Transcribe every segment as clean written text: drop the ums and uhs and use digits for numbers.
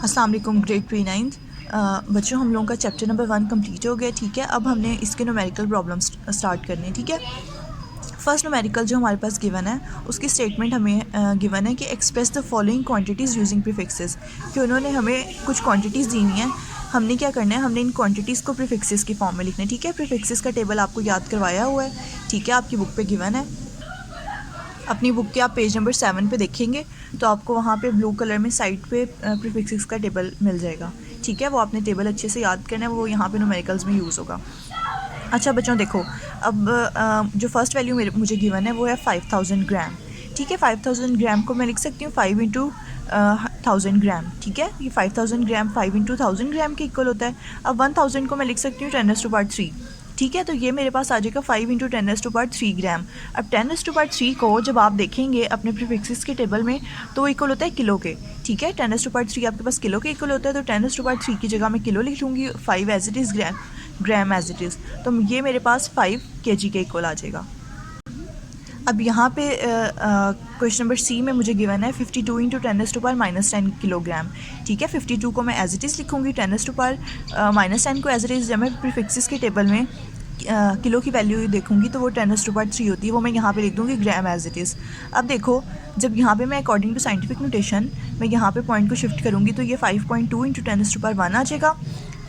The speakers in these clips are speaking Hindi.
अस्सलाम वालेकुम ग्रेड प्री नाइन्थ बच्चों, हम लोगों का चैप्टर नंबर 1 कंप्लीट हो गया। ठीक है, अब हमने इसके न्यूमेरिकल प्रॉब्लम्स स्टार्ट करने हैं। ठीक है, फर्स्ट न्यूमेरिकल जो हमारे पास गिवन है उसकी स्टेटमेंट हमें गिवन है कि express the following quantities using prefixes, कि उन्होंने हमें कुछ क्वांटिटीज़ दी हुई हैं। हमने क्या करना है, हमने इन क्वांटिटीज़ को प्रीफिक्सेस की फॉर्म में लिखना है। ठीक है, प्रीफिक्सेस का टेबल आपको याद करवाया हुआ है। ठीक है, आपकी बुक पे गिवन है। अपनी बुक के आप पेज नंबर 7 पे देखेंगे तो आपको वहाँ पे ब्लू कलर में साइड पे प्रीफिक्सेस का टेबल मिल जाएगा। ठीक है, वो आपने टेबल अच्छे से याद करना है, वो यहाँ पे न्यूमेरिकल्स में यूज़ होगा। अच्छा बच्चों देखो, अब जो फर्स्ट वैल्यू मुझे गिवन है वो है 5000 ग्राम। ठीक है, 5000 ग्राम को मैं लिख सकती हूँ 5 इंटू 1000 ग्राम। ठीक है, ये 5000 ग्राम 5 इंटू 1000 ग्राम के इक्वल होता है। अब 1000 को मैं लिख सकती हूँ 10⁻3। ठीक है, तो ये मेरे पास आ जाएगा 5 इंटू 10⁻3 ग्राम। अब 10⁻3 को जब आप देखेंगे अपने प्रीफिक्सेस के टेबल में तो वो इक्वल होता है किलो के। ठीक है, 10⁻3 आपके पास किलो के इक्वल होता है, तो 10⁻3 की जगह मैं किलो लिख लूँगी, 5 as it is gram as it is, तो ये मेरे पास 5 kg के इक्वल आ जाएगा। अब यहाँ पे क्वेश्चन नंबर सी में मुझे गिवन है 52 इंटू 10⁻−10 किलोग्राम। ठीक है, 52 को मैं एज इट इज़ लिखूँगी, 10⁻−10 को एज इट इज़ जब मैं प्रीफिक्सेस के टेबल में किलो की वैल्यू देखूँगी तो वो 10⁻3 होती है, वो मैं यहाँ पे लिख दूँगी ग्राम एज इट इज़। अब देखो, जब यहाँ पे मैं अकॉर्डिंग टू साइंटिफिक नोटेशन मैं यहाँ पे पॉइंट को शिफ्ट करूँगी तो ये 5.2 इंटू 10⁻1 आ जाएगा।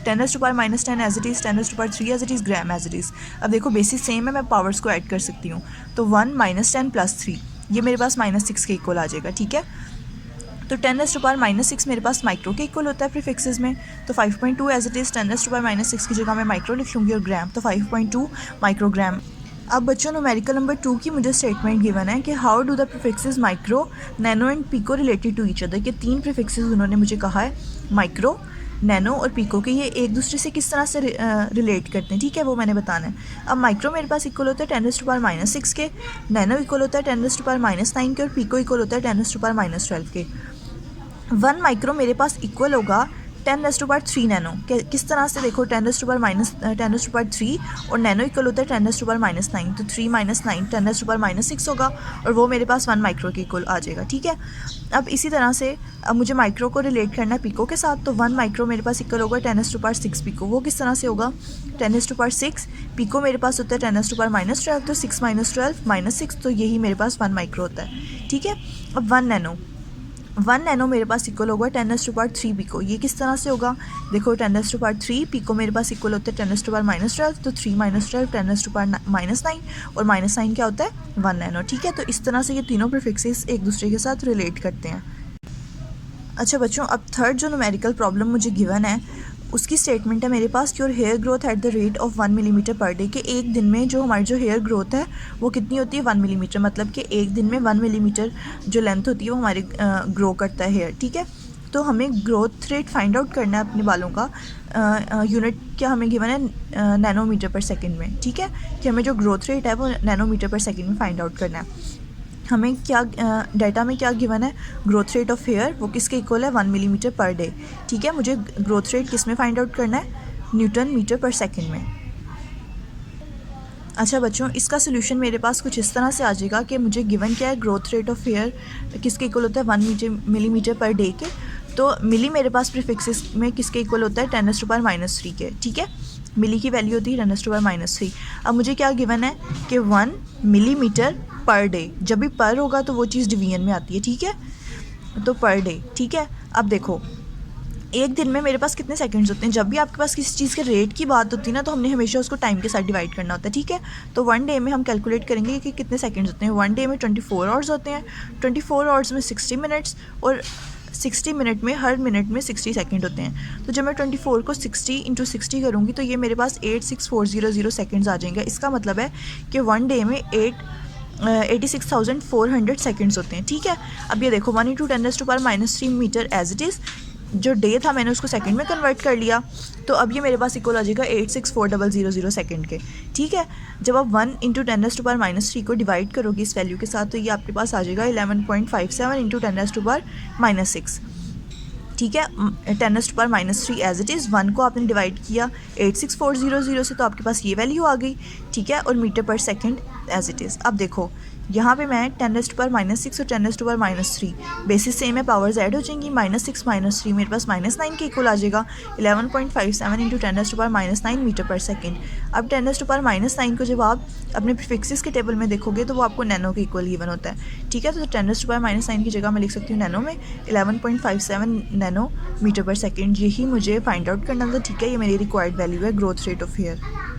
10⁻−10 as it is, 10⁻3 as it is, gram as it is. अब देखो बेसिस सेम है, मैं पावर्स को ऐड कर सकती हूँ, तो 1 -10 + 3 ये मेरे पास -6 के इक्वल आ जाएगा। ठीक है, तो 10⁻6 मेरे पास माइक्रो के इक्वल होता है प्रीफिक्सेस में, तो 5.2 एज इट इज़, 10⁻6 की जगह मैं माइक्रो लिख लूँगी और ग्राम, तो 5.2 माइक्रोग्राम। अब बच्चों न्यूमेरिकल नंबर 2 की मुझे स्टेटमेंट गिवन है कि how do the prefixes micro, nano and pico related to each other, के 3 प्रीफिक्सेस उन्होंने मुझे कहा है माइक्रो, नैनो और पीको के, ये एक दूसरे से किस तरह से रिलेट करते हैं। ठीक है, वो मैंने बताना है। अब माइक्रो मेरे पास इक्वल होता है 10⁻6 के, नैनो इक्वल होता है 10⁻9 के और पीको इक्वल होता है 10⁻12 के। 1 माइक्रो मेरे पास इक्वल होगा 10⁻3 नैनो। किस तरह से देखो, 10⁻3 और नैनो इक्वल होता है 10⁻9, तो 3 - 9 10⁻6 होगा और वो मेरे पास 1 माइक्रो के इक्वल आ जाएगा। ठीक है, अब इसी तरह से अब मुझे माइक्रो को रिलेट करना है पीको के साथ, तो 1 माइक्रो मेरे पास इक्वल होगा 10⁻6 पीको। वो किस तरह से होगा, 10⁻6 पीको मेरे पास होता है 10⁻12, तो 6 - 12 -6, तो यही मेरे पास 1 माइक्रो होता है। ठीक है, अब 1 नैनो मेरे पास इक्वल होगा 10⁻3 पीको। ये किस तरह से होगा, देखो 10⁻3 पीको मेरे पास इक्वल होता है 10⁻12, तो 3 - 12 10⁻9 और -9 क्या होता है 1 नैनो। ठीक है, तो इस तरह से ये तीनों प्रीफिक्सेस एक दूसरे के साथ रिलेट करते हैं। अच्छा बच्चों, अब थर्ड जो न्यूमेरिकल प्रॉब्लम मुझे गिवन है उसकी स्टेटमेंट है मेरे पास कि और hair growth at the rate of 1 millimetre per day, के एक दिन में जो हमारी जो हेयर ग्रोथ है वो कितनी होती है 1 मिलीमीटर, मतलब कि एक दिन में 1 मिलीमीटर जो लेंथ होती है वो हमारे ग्रो करता है हेयर। ठीक है, तो हमें ग्रोथ रेट फाइंड आउट करना है अपने बालों का। यूनिट क्या हमें गिवन है, नैनोमीटर पर सेकेंड में। ठीक है, कि हमें जो ग्रोथ रेट है वो नैनोमीटर पर सेकेंड में फाइंड आउट करना है। हमें क्या डाटा में क्या गिवन है, ग्रोथ रेट ऑफ हेयर, वो किसके इक्वल है 1 मिलीमीटर पर डे। ठीक है, मुझे ग्रोथ रेट किस में फाइंड आउट करना है, न्यूटन मीटर पर सेकंड में। अच्छा बच्चों, इसका सोल्यूशन मेरे पास कुछ इस तरह से आ जाएगा कि मुझे गिवन क्या है, ग्रोथ रेट ऑफ हेयर किसके इक्वल होता है 1 मिलीमीटर पर डे के, तो मिली मेरे पास प्रीफिक्सेस में किसके इक्वल होता है 10⁻³ के। ठीक है, मिली की वैल्यू होती है 10⁻3। अब मुझे क्या गिवन है कि 1 मिलीमीटर पर डे, जब भी पर होगा तो वो चीज़ डिवीजन में आती है। ठीक है, तो पर डे। ठीक है, अब देखो एक दिन में मेरे पास कितने सेकंड्स होते हैं, जब भी आपके पास किसी चीज़ के रेट की बात होती है ना तो हमने हमेशा उसको टाइम के साथ डिवाइड करना होता है। ठीक है, तो 1 डे में हम कैलकुलेट करेंगे कि कितने सेकंड्स होते हैं। 1 डे में 24 आवर्स होते हैं, 24 आवर्स में 60 मिनट्स और 60 मिनट में हर मिनट में 60 सेकंड होते हैं। तो जब मैं 24 को 60 × 60 करूँगी तो ये मेरे पास 86400 सेकंड्स आ जाएंगे। इसका मतलब है कि 1 डे में 86,400 सेकंड्स होते हैं। ठीक है, अब ये देखो 1 × 10⁻³ मीटर एज इट इज़, जो डे था मैंने उसको सेकंड में कन्वर्ट कर लिया, तो अब ये मेरे पास इक्वल आ जाएगा 864000 सेकंड के। ठीक है, जब आप 1 × 10⁻³ को डिवाइड करोगे इस वैल्यू के साथ तो ये आपके पास आ जाएगा 11.57 × 10⁻6। ठीक है, 10⁻³ एज इट इज़, 1 को आपने डिवाइड किया 86400 से तो आपके पास ये वैल्यू आ गई। ठीक है, और मीटर पर सेकंड एज इट इज़। अब देखो यहाँ पे मैं 10⁻⁻6 और 10⁻⁻3 बेसिस सेम है, पावर्स ऐड हो जाएंगी। -6 -3 मेरे पास -9 के इक्वल आ जाएगा। 11.57 इंटू 10⁻⁻9 मीटर पर सेकेंड। अब 10⁻⁻9 को जब आप अपने प्रीफिक्सेस के टेबल में देखोगे तो वो आपको नैनो के इक्वल गिवन होता है, ठीक है। तो 10⁻⁻9 की जगह मैं लिख सकती हूँ नैनो में 11.57 नैनो मीटर पर सेकेंड। यही मुझे फाइंड आउट करना था, ठीक है। ये मेरी रिक्वायर्ड वैल्यू है ग्रोथ रेट ऑफ हेयर।